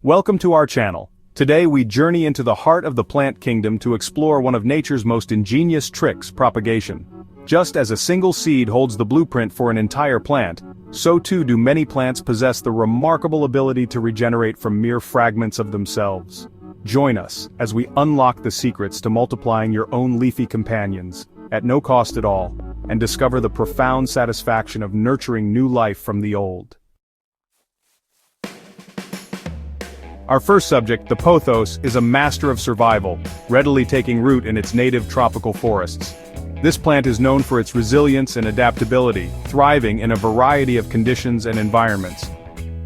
Welcome to our channel. Today we journey into the heart of the plant kingdom to explore one of nature's most ingenious tricks, propagation. Just as a single seed holds the blueprint for an entire plant, so too do many plants possess the remarkable ability to regenerate from mere fragments of themselves. Join us as we unlock the secrets to multiplying your own leafy companions, at no cost at all, and discover the profound satisfaction of nurturing new life from the old. Our first subject, the pothos, is a master of survival, readily taking root in its native tropical forests. This plant is known for its resilience and adaptability, thriving in a variety of conditions and environments.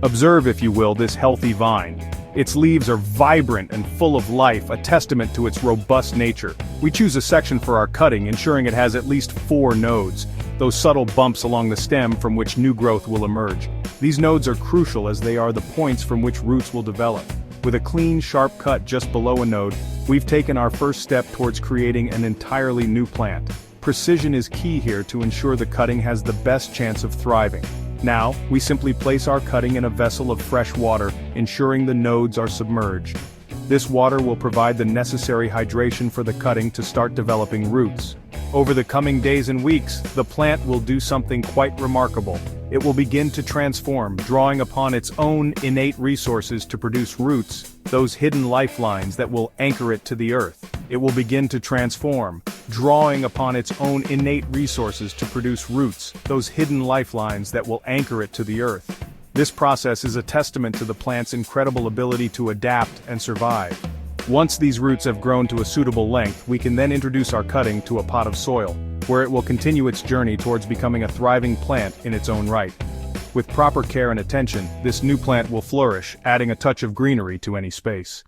Observe, if you will, this healthy vine. Its leaves are vibrant and full of life, a testament to its robust nature. We choose a section for our cutting, ensuring it has at least 4 nodes, those subtle bumps along the stem from which new growth will emerge. These nodes are crucial as they are the points from which roots will develop. With a clean, sharp cut just below a node, we've taken our first step towards creating an entirely new plant. Precision is key here to ensure the cutting has the best chance of thriving. Now, we simply place our cutting in a vessel of fresh water, ensuring the nodes are submerged. This water will provide the necessary hydration for the cutting to start developing roots. Over the coming days and weeks, the plant will do something quite remarkable. It will begin to transform, drawing upon its own innate resources to produce roots, those hidden lifelines that will anchor it to the earth. It will begin to transform, drawing upon its own innate resources to produce roots, those hidden lifelines that will anchor it to the earth. This process is a testament to the plant's incredible ability to adapt and survive. Once these roots have grown to a suitable length, we can then introduce our cutting to a pot of soil, where it will continue its journey towards becoming a thriving plant in its own right. With proper care and attention, this new plant will flourish, adding a touch of greenery to any space.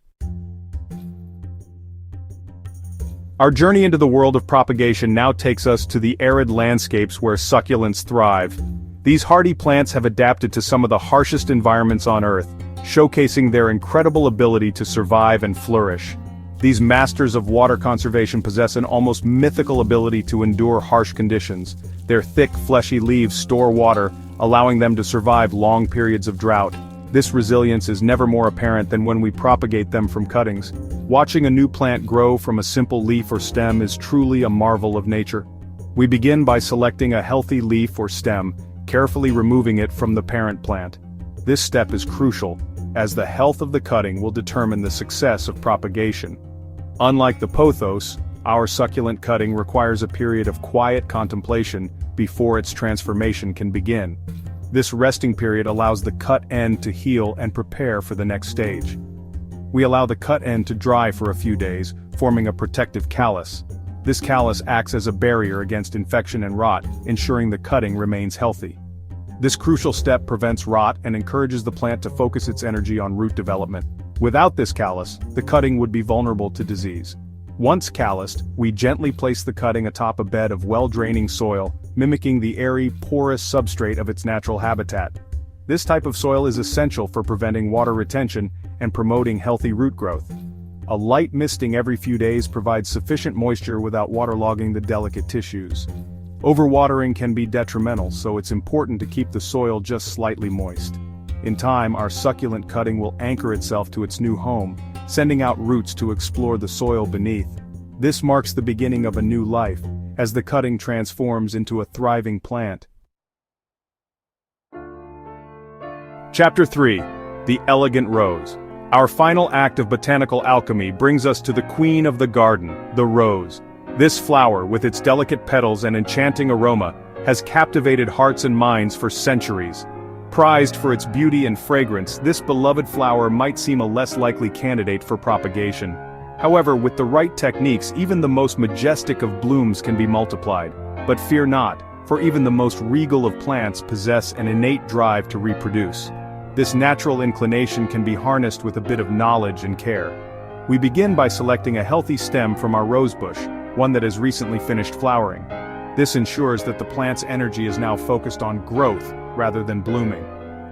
Our journey into the world of propagation now takes us to the arid landscapes where succulents thrive. These hardy plants have adapted to some of the harshest environments on Earth, showcasing their incredible ability to survive and flourish. These masters of water conservation possess an almost mythical ability to endure harsh conditions. Their thick, fleshy leaves store water, allowing them to survive long periods of drought. This resilience is never more apparent than when we propagate them from cuttings. Watching a new plant grow from a simple leaf or stem is truly a marvel of nature. We begin by selecting a healthy leaf or stem, carefully removing it from the parent plant. This step is crucial, as the health of the cutting will determine the success of propagation. Unlike the pothos, our succulent cutting requires a period of quiet contemplation before its transformation can begin. This resting period allows the cut end to heal and prepare for the next stage. We allow the cut end to dry for a few days, forming a protective callus. This callus acts as a barrier against infection and rot, ensuring the cutting remains healthy. This crucial step prevents rot and encourages the plant to focus its energy on root development. Without this callus, the cutting would be vulnerable to disease. Once calloused, we gently place the cutting atop a bed of well-draining soil, mimicking the airy, porous substrate of its natural habitat. This type of soil is essential for preventing water retention and promoting healthy root growth. A light misting every few days provides sufficient moisture without waterlogging the delicate tissues. Overwatering can be detrimental, so it's important to keep the soil just slightly moist. In time, our succulent cutting will anchor itself to its new home, sending out roots to explore the soil beneath. This marks the beginning of a new life, as the cutting transforms into a thriving plant. Chapter 3. The Elegant Rose. Our final act of botanical alchemy brings us to the queen of the garden, the rose. This flower, with its delicate petals and enchanting aroma, has captivated hearts and minds for centuries. Prized for its beauty and fragrance, this beloved flower might seem a less likely candidate for propagation. However, with the right techniques, even the most majestic of blooms can be multiplied. But fear not, for even the most regal of plants possess an innate drive to reproduce. This natural inclination can be harnessed with a bit of knowledge and care. We begin by selecting a healthy stem from our rosebush, one that has recently finished flowering. This ensures that the plant's energy is now focused on growth rather than blooming.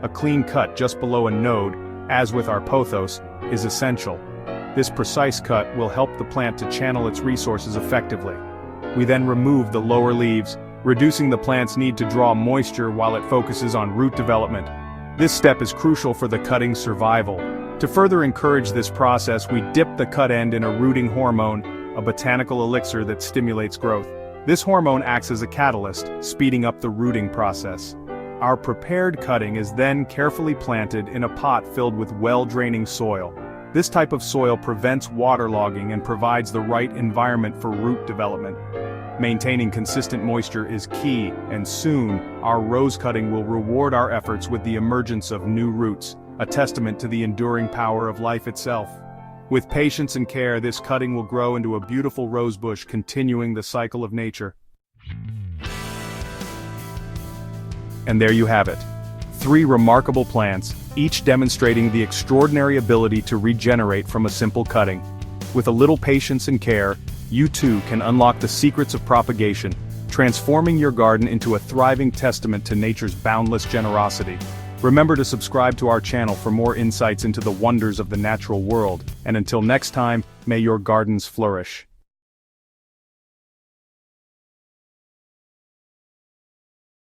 A clean cut just below a node, as with our pothos, is essential. This precise cut will help the plant to channel its resources effectively. We then remove the lower leaves, reducing the plant's need to draw moisture while it focuses on root development. This step is crucial for the cutting's survival. To To further encourage this process, we dip the cut end in a rooting hormone, a botanical elixir that stimulates growth. This hormone acts as a catalyst, speeding up the rooting process. Our prepared cutting is then carefully planted in a pot filled with well-draining soil. This type of soil prevents waterlogging and provides the right environment for root development. Maintaining consistent moisture is key, and soon, our rose cutting will reward our efforts with the emergence of new roots, a testament to the enduring power of life itself. With patience and care, this cutting will grow into a beautiful rose bush, continuing the cycle of nature. And there you have it. 3 remarkable plants, each demonstrating the extraordinary ability to regenerate from a simple cutting. With a little patience and care, you too can unlock the secrets of propagation, transforming your garden into a thriving testament to nature's boundless generosity. Remember to subscribe to our channel for more insights into the wonders of the natural world, and until next time, may your gardens flourish.